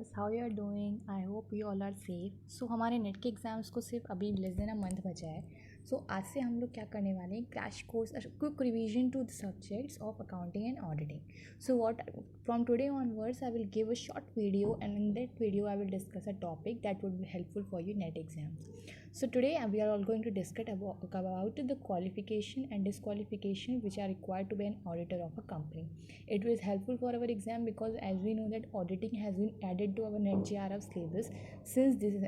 girls, how you are doing? I hope you all are safe. So हमारे net के exams को सिर्फ अभी लेस देन अ मंथ बचा है. आज से हम लोग क्या करने वाले हैं, crash course, quick revision to the subjects of accounting and auditing. What from today onwards I will give a short video, and in that video I will discuss a topic that would be helpful for your net exams. So today we are all going to discuss about the qualification and disqualification which are required to be an auditor of a company. It was helpful for our exam because as we know that auditing has been added to our NET JRF syllabus since this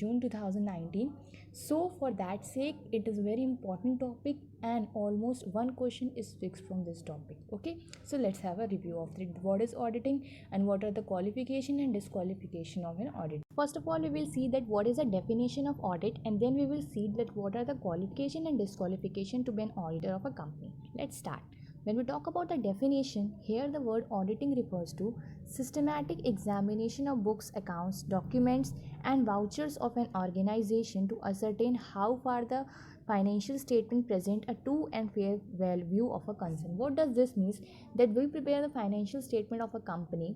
June 2019. So for that sake it is a very important topic and almost one question is fixed from this topic. Okay, so let's have a review of it. What is auditing and what are the qualification and disqualification of an audit? First of all, we will see that what is the definition of audit, and then we will see that what are the qualification and disqualification to be an auditor of a company. Let's start. When we talk about the definition, here the word auditing refers to systematic examination of books, accounts, documents and vouchers of an organization to ascertain how far the financial statement present a true and fair view of a concern. What does this mean? That we prepare the financial statement of a company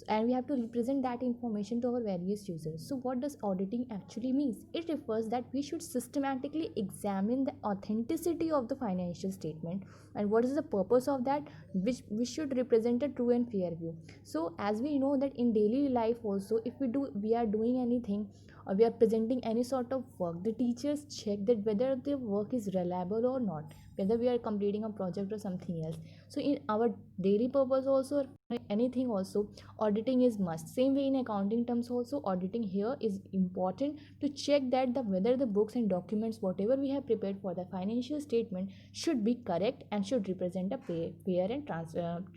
and we have to represent that information to our various users. So what does auditing actually means? It refers that we should systematically examine the authenticity of the financial statement, and what is the purpose of that, which we should represent a true and fair view. So as we know that in daily life also, if we are doing anything or we are presenting any sort of work, the teachers check that whether the work is reliable or not, whether we are completing a project or something else. So in our daily purpose also, anything also, auditing is must. Same way in accounting terms also, auditing here is important to check that whether the books and documents whatever we have prepared for the financial statement should be correct and should represent a fair and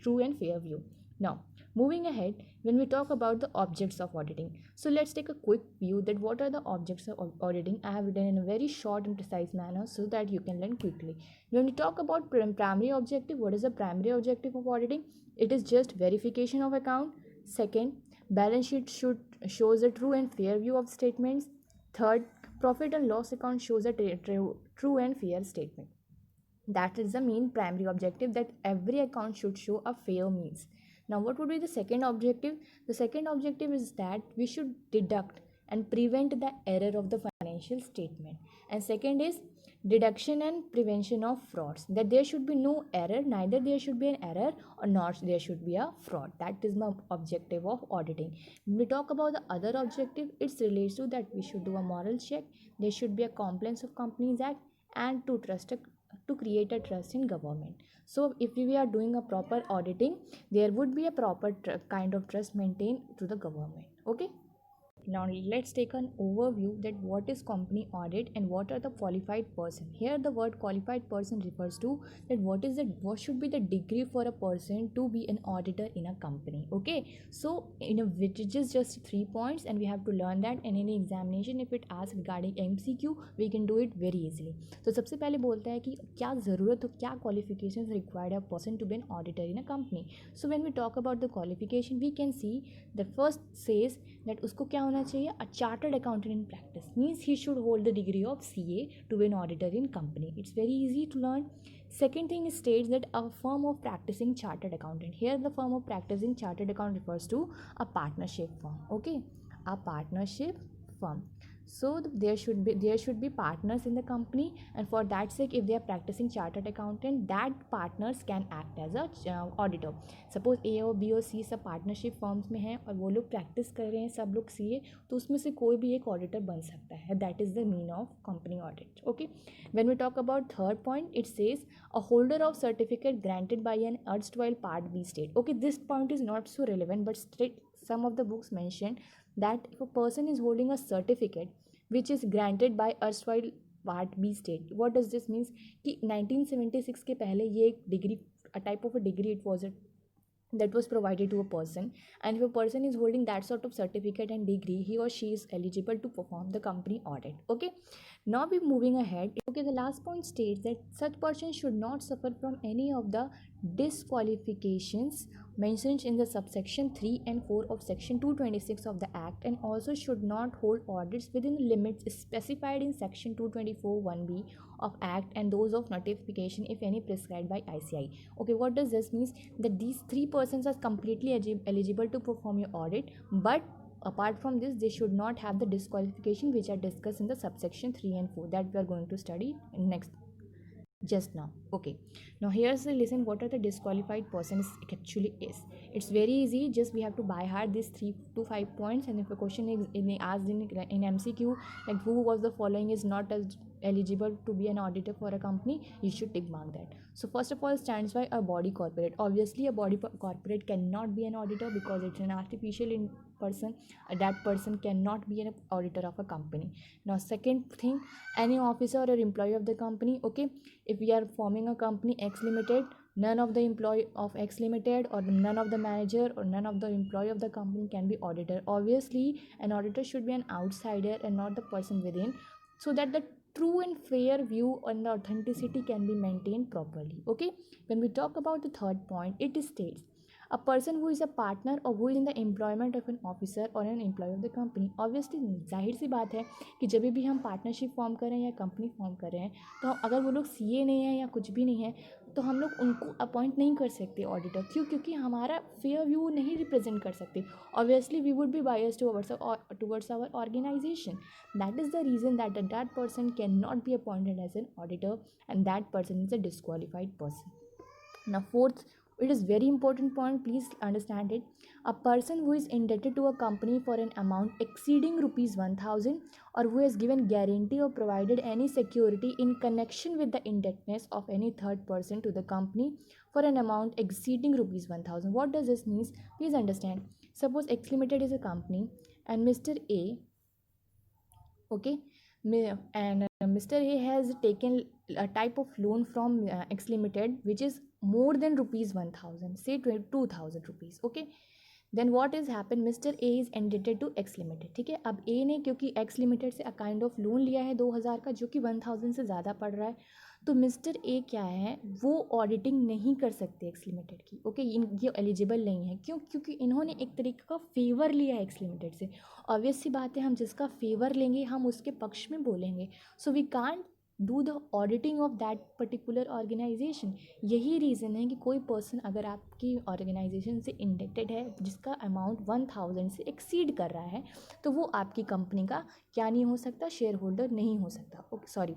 true and fair view. Now moving ahead, when we talk about the objects of auditing, so let's take a quick view that what are the objects of auditing. I have written in a very short and precise manner so that you can learn quickly. When we talk about primary objective, what is the primary objective of auditing? It is just verification of account. Second, balance sheet should shows a true and fair view of statements. Third, profit and loss account shows a true and fair statement. That is the main primary objective, that every account should show a fair means. Now what would be the second objective? The second objective is that we should deduct and prevent the error of the financial statement. And second is deduction and prevention of frauds, that there should be no error, neither there should be an error or not there should be a fraud. That is my objective of auditing. When we talk about the other objective, it relates to that we should do a moral check, there should be a compliance of Companies Act, and to create a trust in government. So if we are doing a proper auditing, there would be a proper kind of trust maintained to the government. Okay, now let's take an overview that what is company audit and what are the qualified person. Here the word qualified person refers to that what should be the degree for a person to be an auditor in a company. Okay, so in a which is just 3 points and we have to learn that, and in any examination if it asks regarding MCQ we can do it very easily. तो सबसे पहले बोलता है कि क्या ज़रूरत हो, क्या qualifications required a person to be an auditor in a company. So when we talk about the qualification, we can see the first says that उसको क्या होना चाहिए, a chartered accountant in practice, means he should hold the degree of CA to be an auditor in company. It's very easy to learn. Second thing states that a firm of practicing chartered accountant. Here the firm of practicing chartered accountant refers to a partnership firm. Okay, a partnership firm. So there should be partners in the company, and for that sake if they are practicing chartered accountant, that partners can act as a auditor. Suppose A और B और C सब partnership firms में हैं और वो लोग practice कर रहे हैं, सब लोग CA, तो उसमें से कोई भी एक ऑडिटर बन सकता है. That is the mean of company audit. Okay, when we talk about third point, it says a holder of certificate granted by an erstwhile Part B state. Okay, this point is not so relevant, but straight some of the books mention that if a person is holding a certificate which is granted by erstwhile Part B state. What does this means? कि 1976 के पहले ये एक degree, a type of a degree it was that was provided to a person, and if a person is holding that sort of certificate and degree, he or she is eligible to perform the company audit. Okay, now we're moving ahead. Okay, the last point states that such person should not suffer from any of the disqualifications mentioned in the subsection 3 and 4 of section 226 of the act, and also should not hold audits within the limits specified in section 224 1b of act and those of notification if any prescribed by ICI. Okay, what does this mean? That these three persons are completely eligible to perform your audit, but apart from this, they should not have the disqualification which are discussed in the subsection 3 and 4 that we are going to study in next just now. Okay, now here's the listen what are the disqualified persons actually is. It's very easy, just we have to by heart these 3 to 5 points, and if a question is asked in MCQ like who was the following is not as eligible to be an auditor for a company, you should tick mark that. So first of all, stands by a body corporate. Obviously a body corporate cannot be an auditor because it's an artificial in person. That person cannot be an auditor of a company. Now second thing, any officer or employee of the company. Okay, if we are forming a company X Limited, none of the employee of X Limited or none of the manager or none of the employee of the company can be auditor. Obviously an auditor should be an outsider and not the person within, so that the true and fair view on the authenticity can be maintained properly. Okay, when we talk about the third point, it states a person who is a partner or who is in the employment of an officer or an employee of the company. Obviously जाहिर सी बात है कि जब भी हम partnership form कर रहे हैं या कंपनी फॉर्म कर रहे हैं, तो अगर वो लोग सीए नहीं है या कुछ भी नहीं है, तो हम लोग उनको अपॉइंट नहीं कर सकते ऑडिटर. क्यों? क्योंकि हमारा फेयर व्यू नहीं रिप्रेजेंट कर सकते. Obviously we would be biased towards our organization. That is the reason that person can not be appointed as an auditor and that person is a disqualified person. Now fourth, it is very important point, please understand it. A person who is indebted to a company for an amount exceeding rupees 1000 or who has given guarantee or provided any security in connection with the indebtedness of any third person to the company for an amount exceeding rupees 1000. What does this mean? Please understand. Suppose X Limited is a company and Mr. A, okay, and Mr. A has taken a type of loan from X Limited which is more than rupees 1000, say 2000 rupees. Okay, then what is happen, mister A is indebted to X limited. ठीक है, अब ए ने क्योंकि x limited से a kind of loan लिया है 2000 का जो कि 1000 से ज़्यादा पड़ रहा है, तो मिस्टर ए क्या है वो ऑडिटिंग नहीं कर सकते एक्स लिमिटेड की. ओके, ये एलिजिबल नहीं है. क्यों? क्योंकि इन्होंने एक तरीके का फेवर लिया है एक्स लिमिटेड से. ऑब्वियस सी बात है, हम जिसका फेवर लेंगे हम उसके पक्ष में बोलेंगे. So we can't do the auditing of that particular organization. यही रीज़न है कि कोई पर्सन अगर आपकी ऑर्गेनाइजेशन से इंडेक्टेड है जिसका अमाउंट 1000 से एक्सीड कर रहा है, तो वो आपकी कंपनी का क्या नहीं हो सकता, शेयर होल्डर नहीं हो सकता. ओके, सॉरी,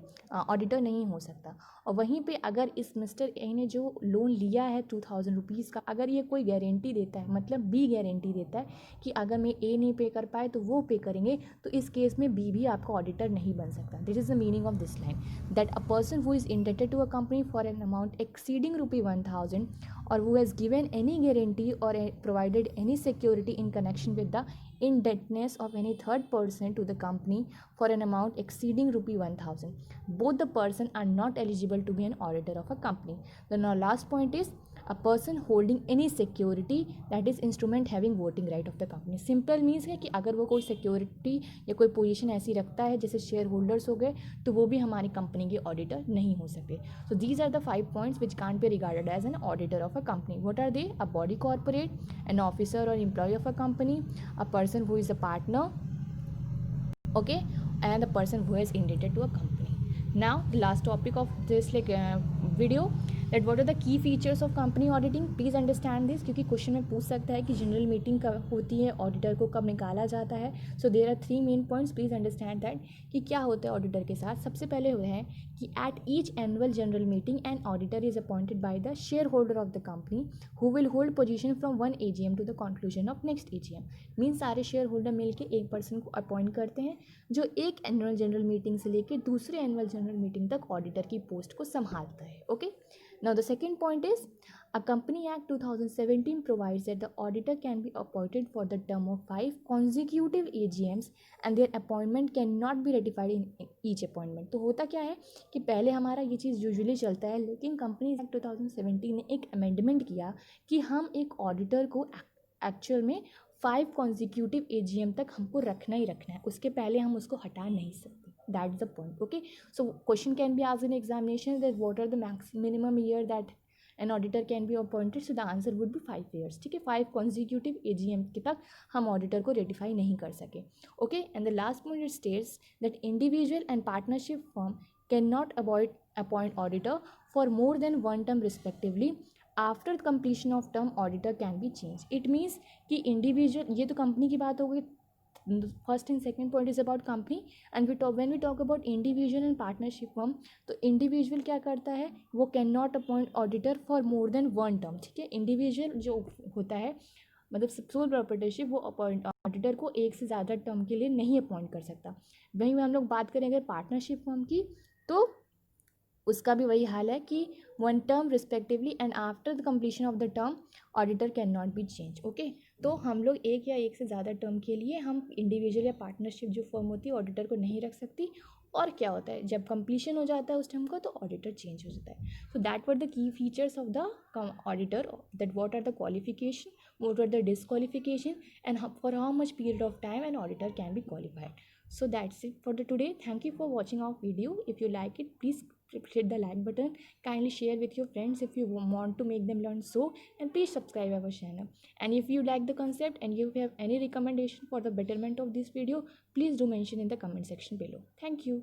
ऑडिटर नहीं हो सकता. और वहीं पे अगर इस मिस्टर ए ने जो लोन लिया है 2000 रुपीज़ का, अगर ये कोई गारंटी देता है, मतलब बी गारंटी देता है कि अगर मैं ए नहीं पे कर पाए तो वो पे करेंगे, तो इस केस में बी भी आपका ऑडिटर नहीं बन सकता. This is the meaning of this line, that a person who is indebted to a company for an amount exceeding rupee 1000 or who has given any guarantee or provided any security in connection with the indebtedness of any third person to the company for an amount exceeding rupee 1000, both the person are not eligible to be an auditor of a company. Then our last point is a person holding any security that is instrument having voting right of the company. Simple means है कि अगर वो कोई security या कोई position ऐसी रखता है जैसे शेयर होल्डर्स हो गए, तो वो भी हमारी कंपनी के ऑडिटर नहीं हो सकते. So these are the 5 points which can't be regarded as an auditor of a company. What are they? A body corporate, an officer or employee of a company, a person who is a partner, okay, and the person who is indebted to a company. Now the last topic of this video, that what are the key features of company auditing. Please understand this, क्योंकि question में पूछ सकता है कि general meeting कब होती है, auditor को कब निकाला जाता है. So there are 3 main points. Please understand that कि क्या होता है ऑडिटर के साथ. सबसे पहले हो है कि at each annual general meeting an auditor is appointed by the share holder of the company who will hold position from 1 AGM to the conclusion of next AGM. Means सारे शेयर होल्डर मिलकर एक person को appoint करते हैं जो एक annual general meeting से लेकर दूसरे एनुअल जनरल मीटिंग तक ऑडिटर की पोस्ट को संभालता है. Okay, now the second point is a company act 2017 provides that the auditor can be appointed for the term of 5 consecutive AGMs and their appointment cannot be ratified in each appointment. तो होता क्या है कि पहले हमारा ये चीज़ usually चलता है, लेकिन कंपनी एक्ट 2017 ने एक अमेंडमेंट किया कि हम एक ऑडिटर को एक्चुअल में 5 कॉन्जिक्यूटिव AGM तक हमको रखना ही रखना है, उसके पहले हम उसको हटा नहीं सकते. That's the point. Okay, so question can be asked in examination that what are the minimum year that an auditor can be appointed. So the answer would be 5 years. ठीक है, 5 consecutive AGM के तक हम auditor को ratify नहीं कर सके. Okay, and the last point it states that individual and partnership firm cannot appoint auditor for more than 1 term respectively. After completion of term auditor can be change. It means कि individual, ये तो company की बात हो गई, first and second point is about company and when we talk about individual and partnership firm, तो individual क्या करता है, वो can not appoint auditor for more than one term, ठीक है। इंडिविजुअल जो होता है मतलब सोल प्रॉपर्टरशिप, वो अपॉइंट ऑडिटर को एक से ज़्यादा टर्म के लिए नहीं अपॉइंट कर सकता। वहीं में हम लोग बात करें अगर पार्टनरशिप फर्म की, तो उसका भी वही हाल है कि one term respectively and after the completion of the term auditor can not B change, okay. तो हम लोग एक या एक से ज़्यादा टर्म के लिए हम इंडिविजुअल या पार्टनरशिप जो फर्म होती है ऑडिटर को नहीं रख सकती। और क्या होता है, जब कंप्लीशन हो जाता है उस टर्म का, तो ऑडिटर चेंज हो जाता है। So that were the key features of the auditor, that what are the qualification, what are the disqualification, and for how much period of time an auditor can be qualified. So that's it for the today. Thank you for watching our video. If you like it, please hit the like button. Kindly share with your friends if you want to make them learn so, and please subscribe our channel. And if you like the concept and you have any recommendation for the betterment of this video, please do mention in the comment section below. Thank you.